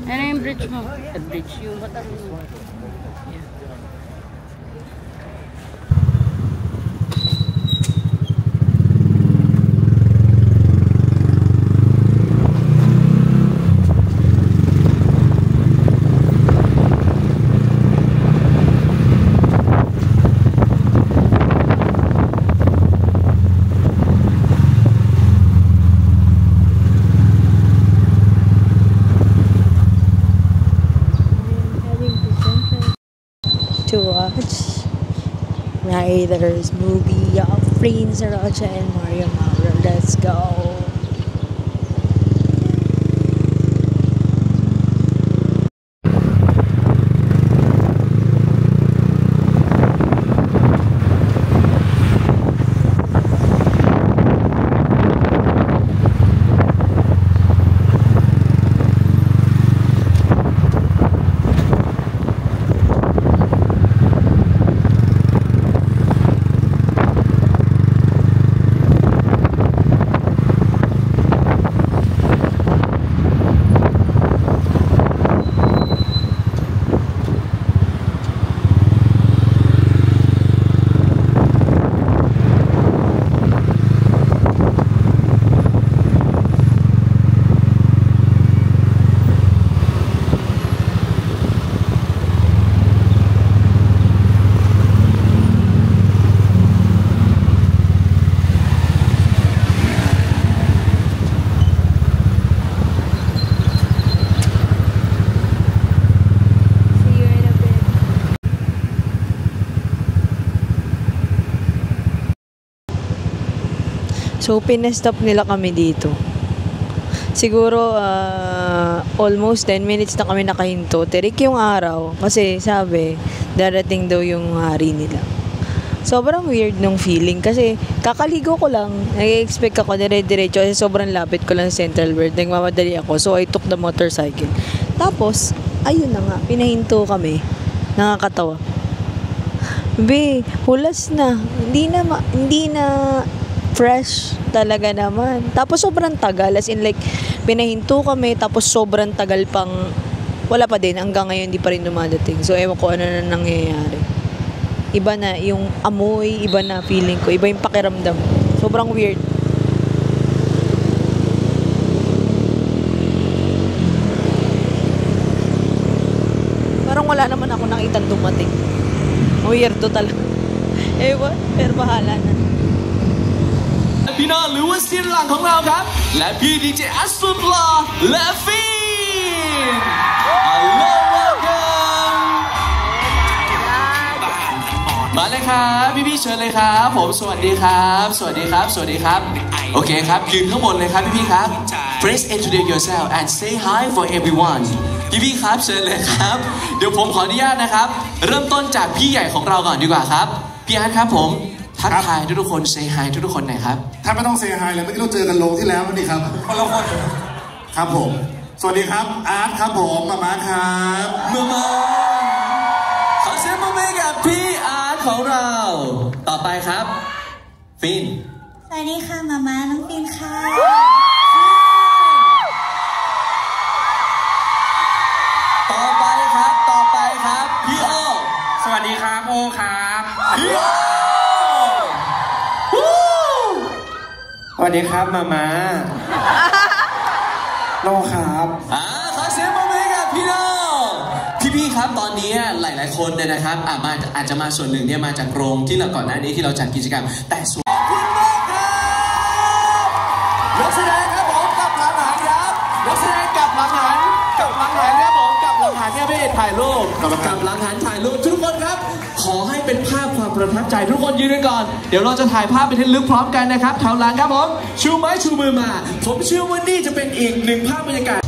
Ano yung bridge mo? Bridge yung batar mo. To watch Riders movie of Prince Rocha and Mario Mauro. Let's go. So, pinestop nila kami dito. Siguro, almost 10 minutes na kami nakahinto. Tirik yung araw. Kasi sabi, darating daw yung hari nila. Sobrang weird nung feeling. Kasi, kakaligo ko lang. Nag-expect ako dire-diretso. Kasi sobrang lapit ko lang sa Central World. Nagmamadali ako. So, I took the motorcycle. Tapos, ayun na nga. Pinahinto kami. Nakakatawa. Hulas na. Hindi na fresh talaga naman. Tapos sobrang tagal. As in like, pinahinto kami. Tapos sobrang tagal pang wala pa din. Hanggang ngayon hindi pa rin dumadating. So ewan ko ano na nangyayari. Iba na yung amoy. Iba na feeling ko. Iba yung pakiramdam. Sobrang weird. Parang wala naman ako nakita dumating. Weird to talaga. Ewan. Pero bahala na. พี่น้องหรือว่าเซียนหลังของเราครับและพี่ดีเจอัสสุดหล่อและฟิน Hello welcome มาเลยครับพี่ๆเชิญเลยครับผมสวัสดีครับสวัสดีครับสวัสดีครับโอเคครับยืนข้างบนเลยครับพี่ๆครับ Please introduce yourself and say hi for everyone พี่ๆครับเชิญเลยครับเดี๋ยวผมขออนุญาตนะครับเริ่มต้นจากพี่ใหญ่ของเราก่อนดีกว่าครับพี่อาร์ตครับผมทักทายทุกคนเซฮายทุกคนหน่อยครับถ้าไม่ต้องเซฮายเลยเมื่อกี้เราเจอกันลงที่แล้วนี่ครับคนละคนครับผมสวัสดีครับอาร์ตครับผมมาครับมาขอเสียงปรบมือกับพี่อาร์ตของเราต่อไปครับฟินสวัสดีค่ะมาน้องฟินค่ะต่อไปครับพี่โอสวัสดีครับโอครับพี่โอสวัสดีครับมาโลครับขอเสียงปรบมือกับพี่โลพี่ๆครับตอนนี้หลายๆคนเนี่ยนะครับอาจจะมาส่วนหนึ่งเนี่ยมาจากโรงที่เราก่อนหน้านี้ที่เราจัดกิจกรรมแต่ส่วนขอบคุณมากครับนักแสดงครับผมกับหลังหันครับนักแสดงกับหลังหันครับผมกับหลังหันเนี่ยไม่ได้ถ่ายรูปกับหลังหันถ่ายรูปทุกคนครับขอให้เป็นภาพความประทับใจทุกคนยืนกันก่อนเดี๋ยวเราจะถ่ายภาพไปที่ลึกพร้อมกันนะครับแถวหลังครับผมชูไม้ชูมือมาผมเชื่อว่านี่จะเป็นอีกหนึ่งภาพบรรยากาศ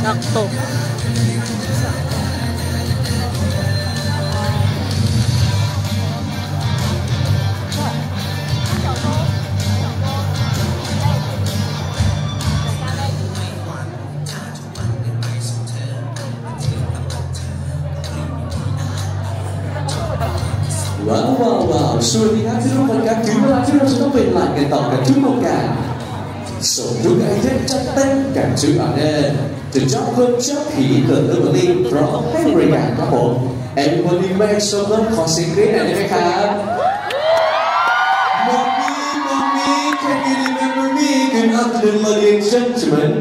Sakto. สวัสดีครับทุกคนครับถึงเวลาที่เราจะต้องไปหลั่นกันต่อกันทุกโครงการส่งทุกไอเทมจัดเต็มกับทุกอันเดอร์จะจับคนจับผีเกิดเรื่องนี้พร้อมให้บริการครับผม Everybody make some noise ขอเสียงกรี๊ดหน่อยได้ไหมครับMommy can you remember me Good afternoon ladies and gentlemen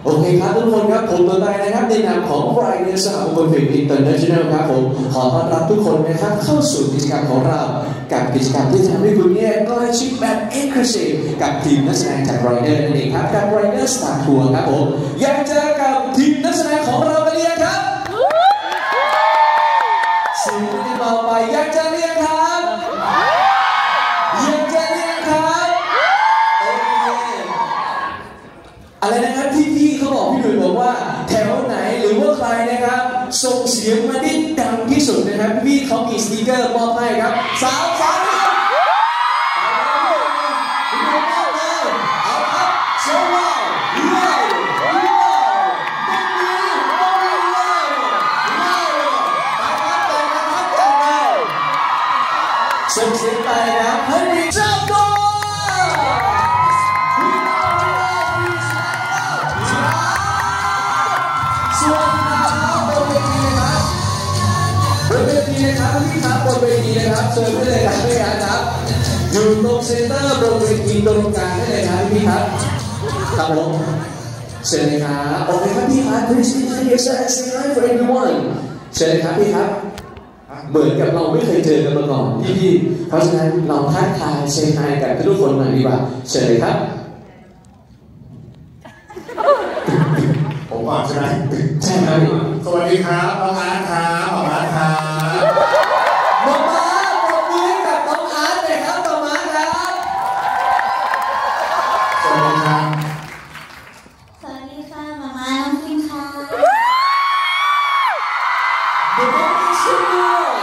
โอเคครับทุกคนครับผมตัวตายนะครับในนามของไรเดอร์สหมงคลฟิล์มอินเตอร์เนชั่นแนลครับผมขอต้อนรับทุกคนนะครับเข้าสู่กิจกรรมของเรากับกิจกรรมที่จะทำให้คุณเนี่ยใกล้ชิดแบบเอ็กซ์คลูซีฟกับทีมนักแสดงจากไรเดอร์นั่นเองครับกับไรเดอร์สตาร์ทัวร์ครับผมอยากเจอกับทีมนักแสดงของเรากันหรือยังครับสิ่งที่ต่อไปอยากเจอหรือยังครับอยากเจอหรือยังครับอะไรนะครับที่พี่เขาบอกพี่หนุ่ยบอกว่าแถวไหนหรือว่าใครนะครับส่งเสียงมาได้ดังที่สุดนะครับพี่เขามีสติกเกอร์มอบให้ครับสามเอาครับโซ่ว้าวส่งเสียงไปนะครับให้มีเจ้าตัวส่วนนะครับบนเวทีนะครับบนเวทีนะครับพี่ครับบนเวทีนะครับเชิญได้เลยครับพี่ครับอยู่ตรงเซ็นเตอร์บนเวทีตรงกลางได้เลยครับพี่ครับครับผมเชิญเลยครับโอเคครับพี่ครับ Please introduce yourself and say hi for everyone เชิญเลยครับพี่ครับเหมือนกับเราไม่เคยเจอกันมาก่อนพี่เพราะฉะนั้นเราทักทายเซฮายกับทุกคนหน่อยดีกว่าเชิญเลยครับผมก่อนใช่ไหมใช่ครับสวัสดีครับน้องอาร์ตครับน้องอาร์ตครับมาปรบมือให้กับน้องอาร์ตเลยครับต่อมาครับสวัสดีครับสวัสดีค่ะมาม่าน้องฟินค่ะเดี๋ยวต้องมีชื่อด้วย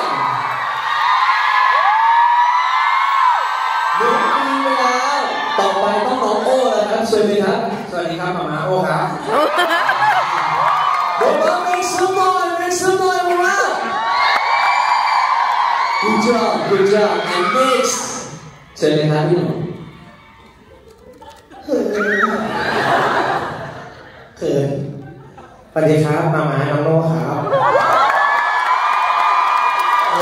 น้องฟินไปแล้วต่อไปต้องน้องโอ้แล้วครับเชิญเลยครับสวัสดีครับมาม่าโอครับ เดี๋ยวต้องมีชื่อหน่อยมา Good job and next เชิญเลยครับพี่หนุ่มเขินสวัสดีครับมาม่าน้องโลครับโอ้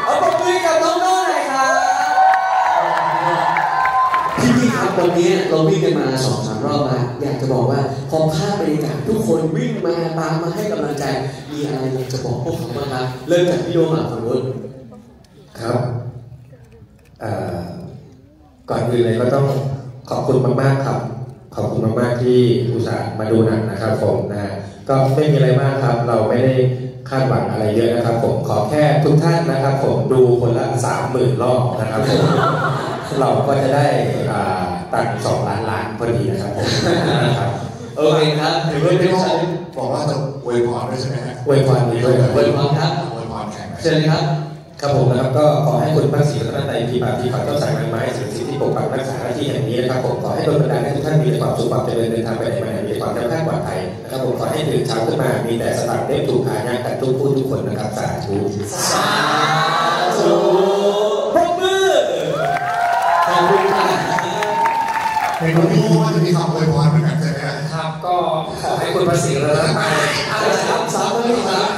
เอาปรบมือกับน้องโน่หน่อยครับพี่ครับวันนี้เราวิ่งกันมา 2-3 รอบแล้วอยากจะบอกว่าพอภาพบรรยากาศทุกคนวิ่งมาตามมาให้กำลังใจมีอะไรอยากจะบอกพวกเขาบ้างครับเริ่มจากพี่โยมาฝั่งนู้นครับก่อนอื่นเลยก็ต้องขอบคุณมากๆครับขอบคุณมากๆที่อุตส่าห์มาดูหนังนะครับผมนะก็ไม่มีอะไรมากครับเราไม่ได้คาดหวังอะไรเยอะนะครับผมขอแค่ทุกท่านนะครับผมดูคนละ 30,000 รอบนะครับผมเราก็จะได้ตังค์2 ล้านพอดีนะครับผมนะครับโอเคครับถือว่าเป็นบอกว่าจะอวยพรด้วยใช่ไหมครับอวยพรนี้ด้วยอวยพรครับอวยพรแข่งเชิญเลยครับครับผมนะครับก็ขอให้คุณพระศรีรัตนตรัยที่ปากที่ขอเจ้าสายไม้สิ่งที่ปกปักรักษาหน้าที่แห่งนี้นะครับผมขอให้โดนบันดาลให้ทุกท่านมีความสุขความเจริญเดินทางไปไหนมาไหนมีความแข็งแรงปลอดภัยนะครับผมขอให้ตื่นเช้าขึ้นมามีแต่สตางค์ได้ถูกหายากแต่ทุกผู้ทุกคนนะครับสาธุสาธุปรบมือขอบคุณครับในวันนี้ว่าจะมีคำอวยพรเหมือนกันใช่ไหมครับก็ขอให้คุณพระศรีรัตนตรัยสาธุครับ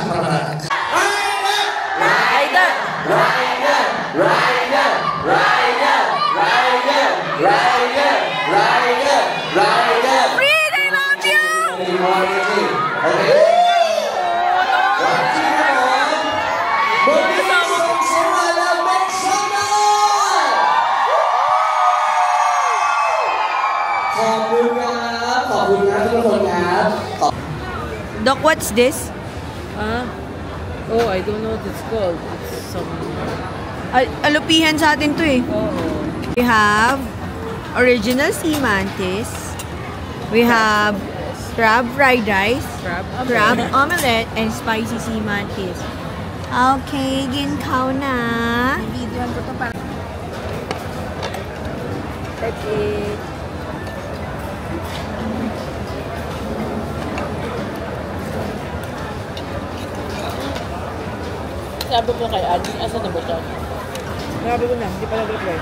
Doc, what's this? Oh, I don't know what it's called. It's some... Alupihan sa atin to eh. We have original sea mantis. We have crab fried rice, crab omelette, and spicy sea mantis. Okay, ginkaw na. Videoan ko to para... That's it. Sabi mo kay Ali, asa na ba siya? Sabi ko na, hindi pa nag-reply.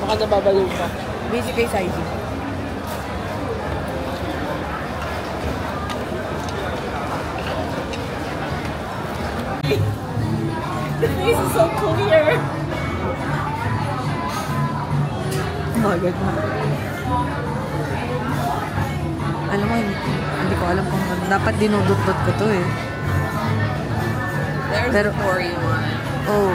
Baka nababaliw pa. Busy kay Saiji. The face is so clear. Magod na. Alam mo, hindi ko alam kung dapat dinudot-dot ko to eh. There's Pero, the Korean one. Oh,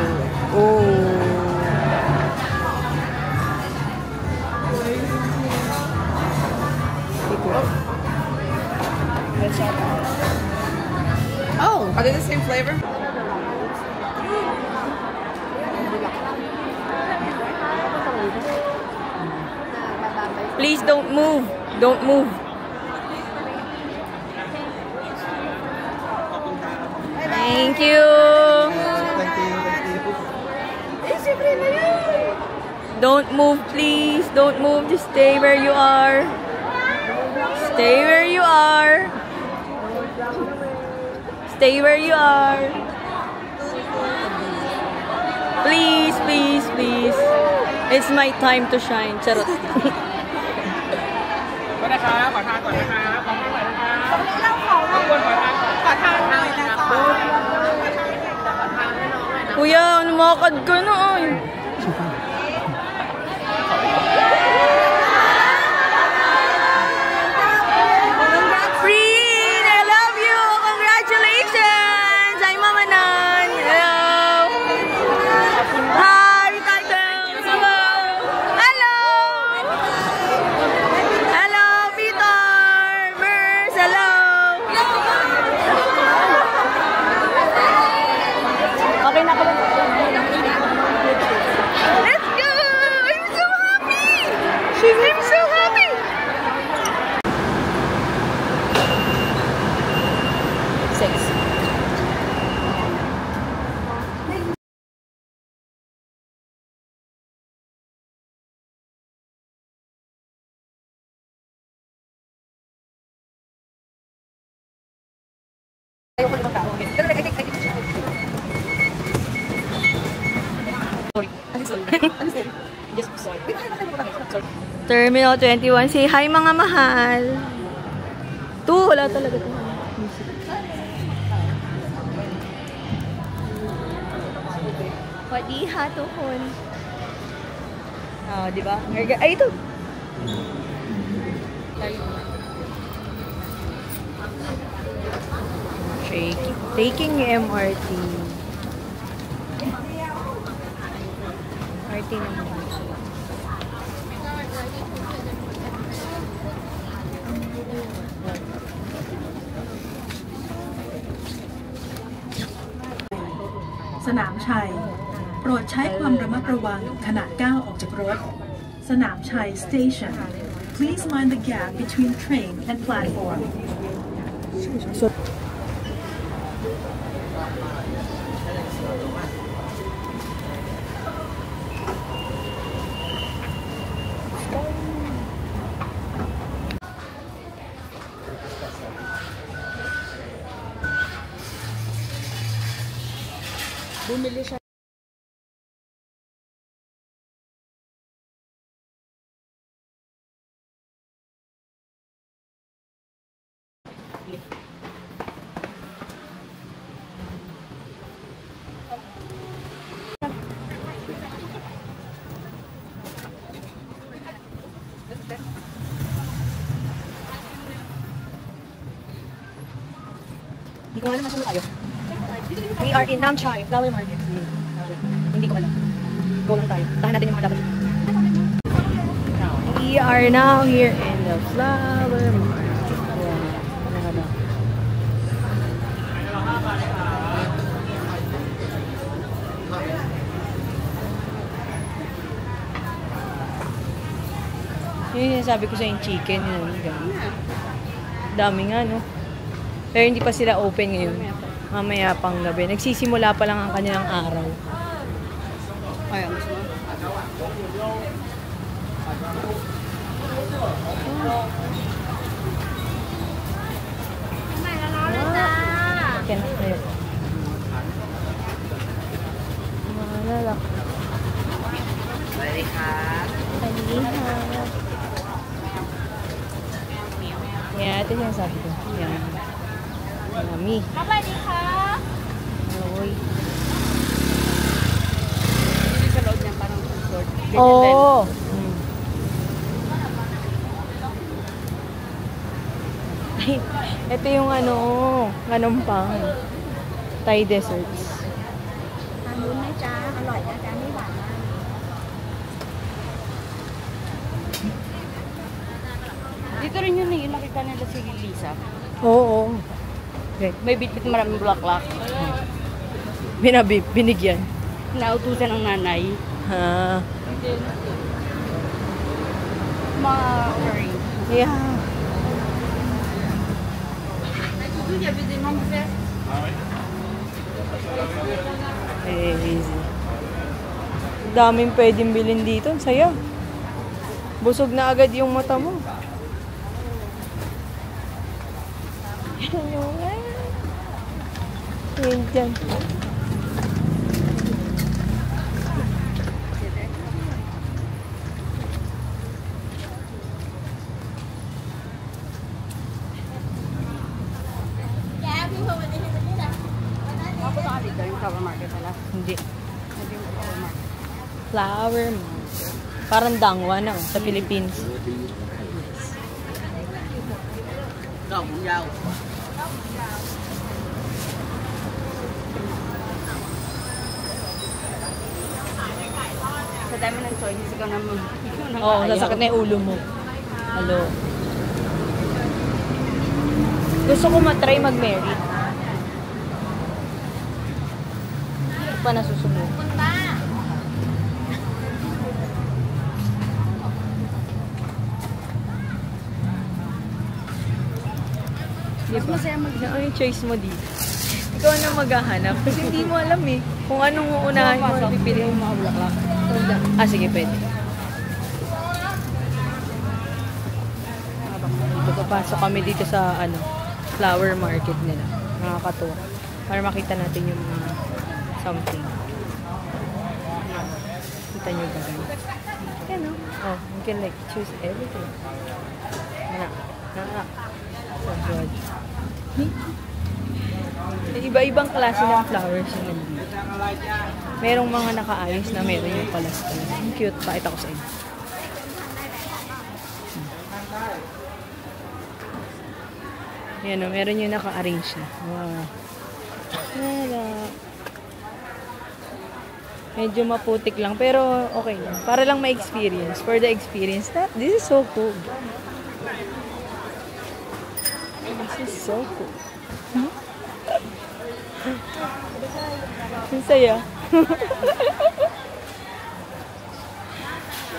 are they the same flavor? Please don't move. Don't move. Thank you. Don't move, please. Don't move. Just stay where you are. Stay where you are. Stay where you are. Please, please, please. It's my time to shine. Charot. Kuya, lumakad ka na ay. Free! I love you! Congratulations! Ay, Mama Nan! Hello! Hi, Titan! Hello! Hello! Hello, Peter! Merce! Hello! Okay na ka ba? Let's go! I'm so happy! I'm so happy! Six. Terminal 21. Say hi mga mahal. Wala talaga ito. Padiha tuhon. Oh, di ba? Ay, ito. Taking MRT. MRT naman.สนามชัยโปรดใช้ความระมัดระวังขณะก้าวออกจากรถสนามชัย Station Please mind the gap between train and platform Bumili siya. Hindi ko alam masunod tayo. We are in Namchai, Flower Market. Hindi ko alam. Go lang tayo. Tahan natin yung mga dapat. We are now here in the Flower Market. Yun yung sabi ko sa yung chicken. Yun, dami nga, no? Pero hindi pa sila open ngayon. Mamaya pang gabi. Nagsisimula pa lang ang kanilang araw. Ay, ang gusto mo? bulaklak. Balik ka. Yan, ito yung sabi ko. Yan. Yummy. Balik ka. Uy. Hindi sa loob niya parang resort. Oo. Ay, ito yung ano, anong pang Thai desserts. ทานนู้นไหมจ๊ะอร่อยนะจ๊ะไม่หวานมาก Dito rin yun yung nakita nila si Lisa. Oo. Okay. May bitbit maraming bulaklak. Binigyan. Nautusan ng nanay. Ha. Mga curry. Yeah. Easy. Daming pwedeng bilhin dito. Ang saya. Busog na agad yung mata mo. Yan yung yan dyan. Ako sa dito yung flower market pala. Hindi. Hindi yung flower market. Flower market. Parang dangwa na sa Philippines. Ikaw, kung yaw. Sa dami ng choices, ikaw naman. Oo, sasakit na yung ulo mo. Hello. Gusto ko matry mag-merit. Hindi pa nasusunod. Mas masaya Ano yung choice mo dito? Ikaw na maghahanap kasi hindi mo alam eh kung anong uunahin mo at pipiliin mo. mga bulaklak. Ah, sige, pwede. Dito, papasok kami dito sa flower market nila. Nakakatuwa. Para makita natin yung mga something. Kita nyo ba ganun? Yan o. Oh, you can like choose everything. So good. Iba-ibang klase ng flowers yung nandito. Merong mga nakaayos na meron yung palas-palas. Ang cute. Pakita ko sa inyo. Yan o, meron yung naka-arrange na. Wow. Wala. Medyo maputik lang, pero okay lang. Para lang ma-experience. For the experience. This is so cool. This is so cool. Ang saya.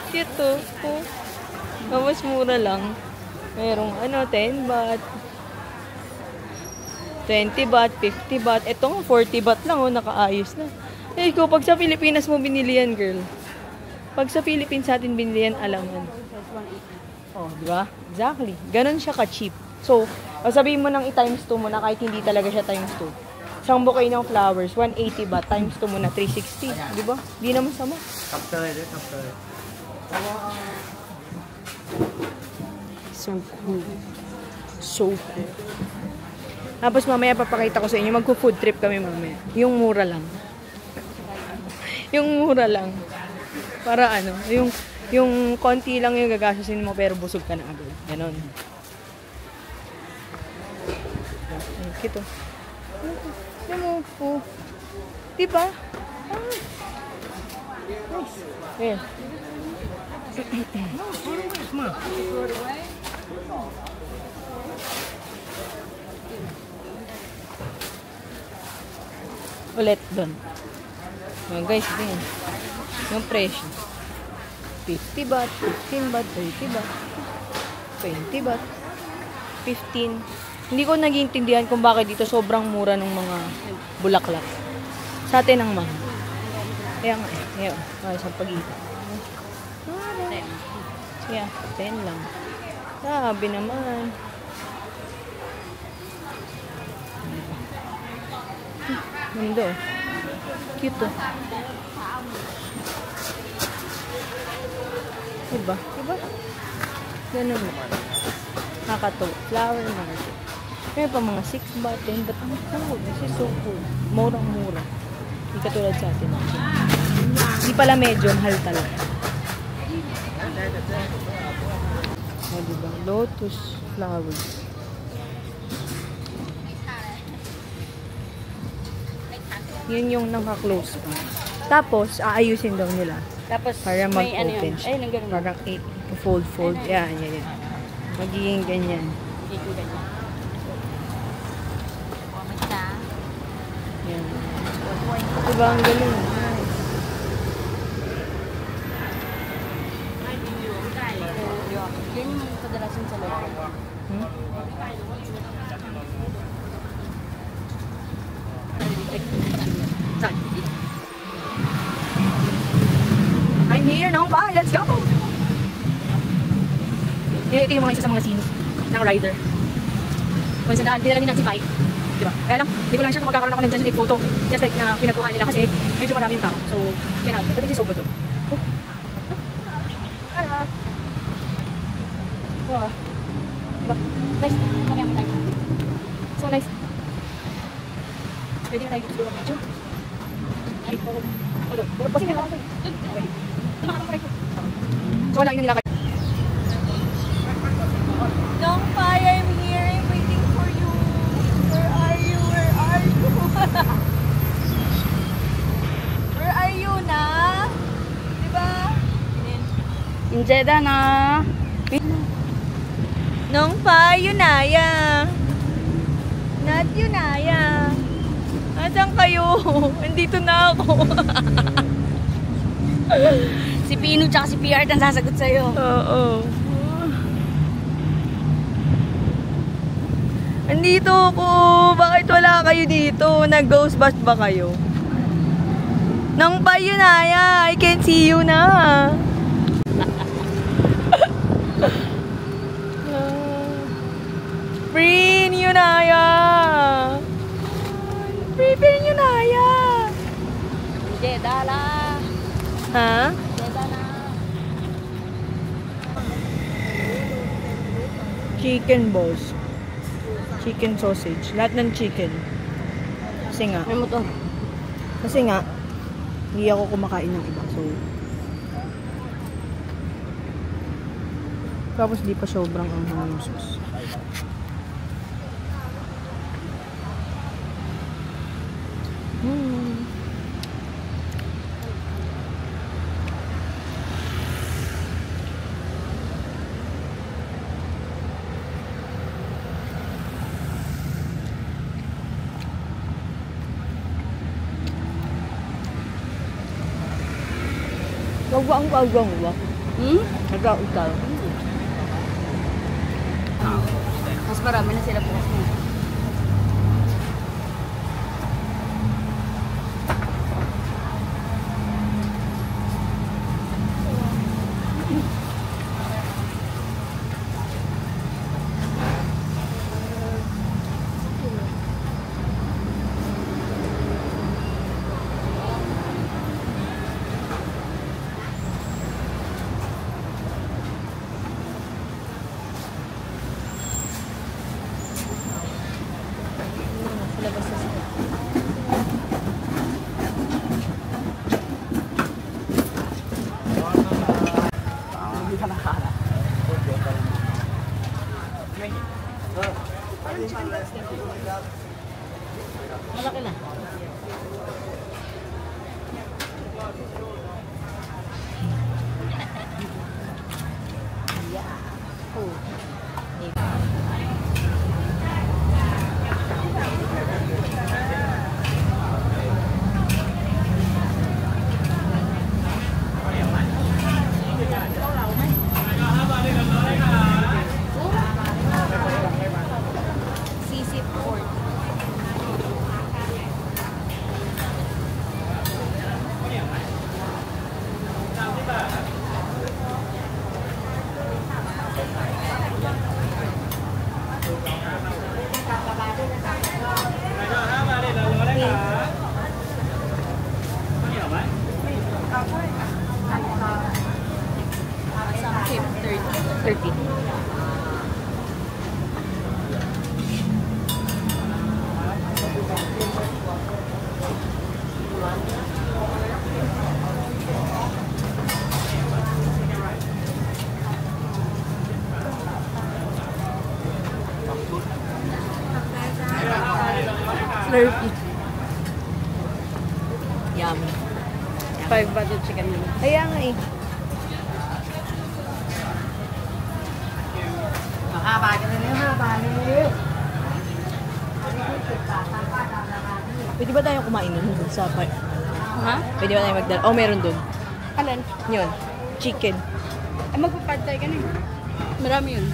Cute to. Mas mura lang. Merong 10 baht. 20 baht, 50 baht. Ito nga, 40 baht lang. Nakaayos na. Eh, ikaw, pag sa Pilipinas mo binili yan, girl. Pag sa Philippines natin binili yan, alangan. Oh, di ba? Exactly. Ganon siya ka-cheap. So, sabihin mo nang i-times 2 mo na kahit hindi talaga siya times 2. Isang bouquet ng flowers, 180 baht, times 2 mo na, 360. Di ba? Di naman sama. So cool. So cool. Tapos mamaya papakita ko sa inyo, magko-food trip kami mamaya. Yung mura lang. Yung mura lang. Para yung konti lang yung gagastusin mo pero busog ka na agad. Ganon. Kito. Ano po? Diba? Nice. Ayan. Ulit doon. Guys, ito yun. Yung presyo. 50 baht, 15 baht, 30 baht, 20 baht, 15. Hindi ko nag-iintindihan kung bakit dito sobrang mura ng mga bulaklak. Sa atin ang mahal. Kaya nga eh. Ngayon, isang pag-iita. Kaya, 10 lang. Sabi naman. Mundo. Cute oh. Diba? Diba? Ganun mo. Nakakatawa. Flower market. Meron pa mga 6 baht, 10 baht. Ang cool. This is so cool. Murang-mura. Hindi katulad sa atin. Hindi pala medyo mahal talaga. O, diba? Lotus flowers. Yun yung naka-close pa. Tapos, aayusin daw nila. Tapos, Para may ano mag-open yun. siya. Ay, nang ganun. Parang fold. Yan. Magiging ganyan. Hindi ko ganyan. Yan. Diba ang galing? Nice. Yun yung kadalasan sa loob. Hmm? I'm here now, bye! Let's go! Ito yung mga isa sa mga scenes ng rider. Kung saan daan, dinala nilang si bike. Diba? Kaya lang, hindi ko lang siya kung magkakaroon ako ng dyan photo. Just like na pinagkuhan nila kasi medyo maraming tao. So, kaya na, ito si Sobo to. Hala! Wow. Diba? Nice. Mamaya mo tayo. So nice. Pwede na tayo gusto ng medyo. Ay, kasi nga lang tayo. Okay. So, wala yun nila kayo. Dong Pai, I'm here. I'm waiting for you. Where are you? Where are you? Where are you na? Diba? In Jeddah na. Nong Pai, Yunaya. Not Yunaya. Asan kayo? Andito na ako. Si Pino tsaka si PR ang sasagot sa'yo. Oo. Andito ako. Bakit wala kayo dito? Nag-ghost bus ba kayo? Nong Pai, Yunaya. I can see you na. Prin, Yunaya. Prin, Yunaya. Jeddah la. Ha? Jeddah na. Chicken balls. Chicken sausage. Lahat ng chicken. Kasi nga, May motor. hindi ako kumakain ng iba. So, tapos di pa sobrang anghang yung sauce. Gawang ba? Nag-autal. Mas marami na sila bukas na. 30. Yummy. 5 butter chicken. Kaya nga eh. Pwede ba tayo kumain nun sa park? Ha? Pwede ba tayo magdala? Oh, meron dun. Alin? Yun. Chicken. Ay, magpa-pad tayo ka na eh. Marami yun.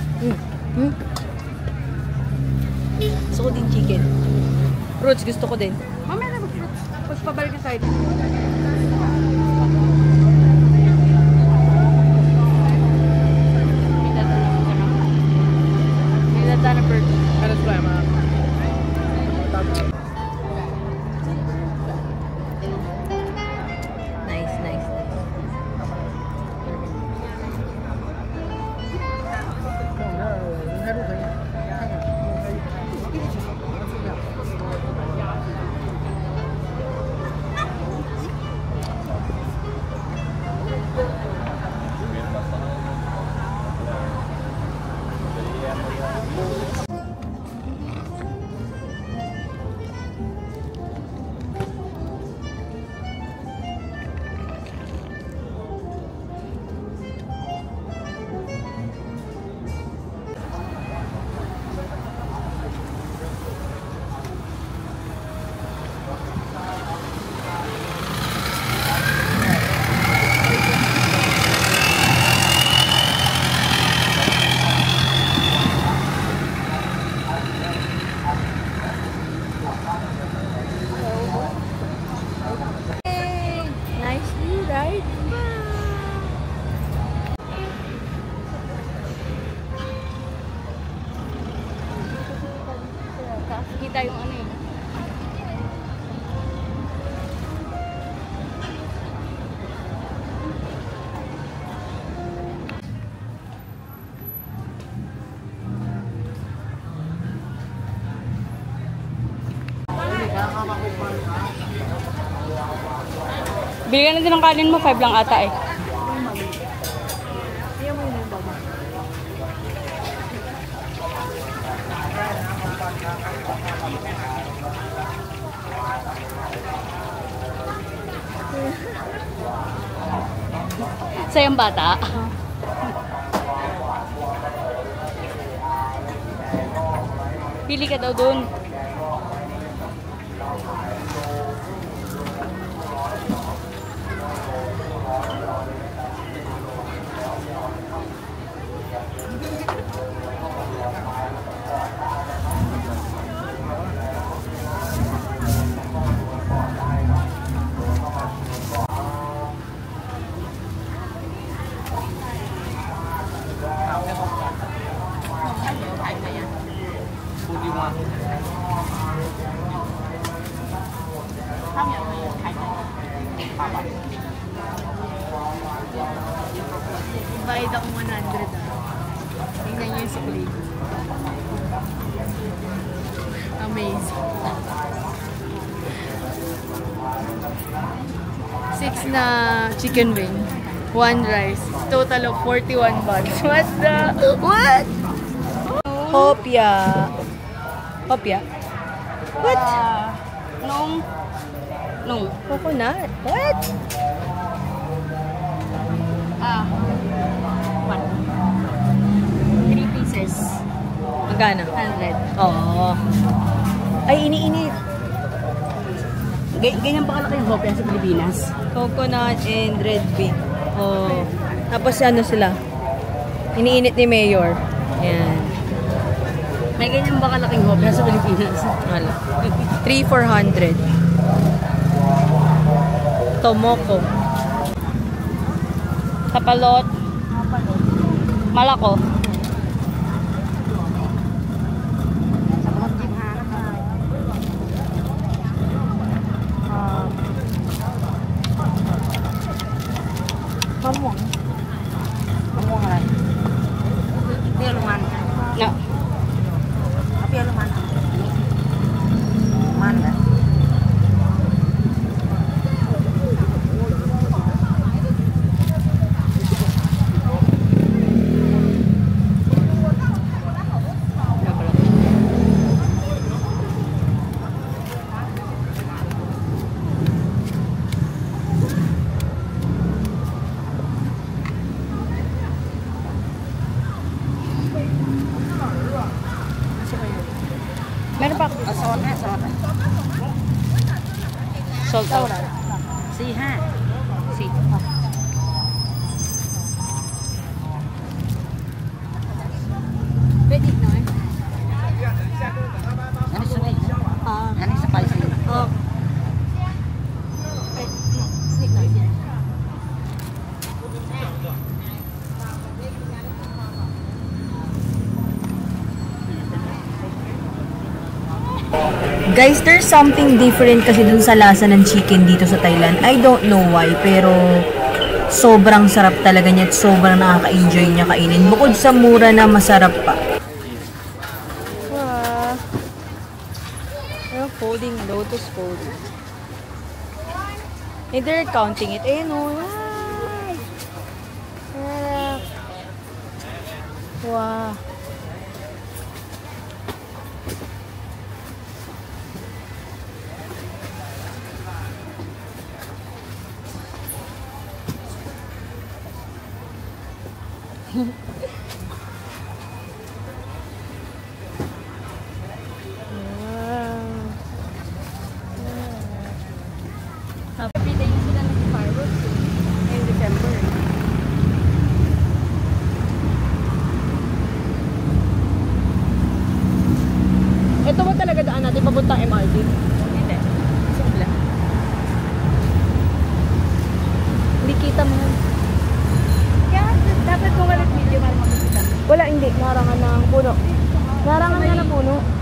Gusto ko din chicken. Fruits, gusto ko din. Mamaya na mag-fruits. Pagpabalik ka tayo. May data na bird. Alles klar, ma. Nice, nice. Kita yung ano eh. Bili ka na din ng kanin mo, 5 lang ata eh. Sayang bata. Pili ka daw dun. Bayad ako 100 Tingnan nyo yung sukli. Amazing. 6 na chicken wing. 1 rice. Total of 41 bucks. What? Hopia. Hopia? What? Nung. Coconut. What? Ah. 3 pieces. Magkano? 100. Oo. Ay, iniinit. Ganyan ba kalaki yung hopia sa Pilipinas? Coconut and red bean. Oh. Tapos ano sila? Iniinit ni Mayor. Yan. May ganyan ba kalaking hopia sa Pilipinas? Wala. 3,400. Tomoko. Kapalot. Malako. Mamong. Mamong nga. See. Pwede no eh. Ano sa may? Ano sa palsi? Oh. Guys, there's something different kasi dun sa lasa ng chicken dito sa Thailand. I don't know why, pero sobrang sarap talaga niya at sobrang nakaka-enjoy niya kainin. Bukod sa mura na masarap pa. Wow. Folding, lotus folding. And they're counting it. Ayun o. Wow. Happy day sila ng fireworks ngayong December. Ito ba talaga daan natin papunta MRT? Hindi. Simple. Hindi kita mo. Kaya dapat ko walang video para makikita. Wala, hindi. Narangan ng puno. Narangan nga ng puno.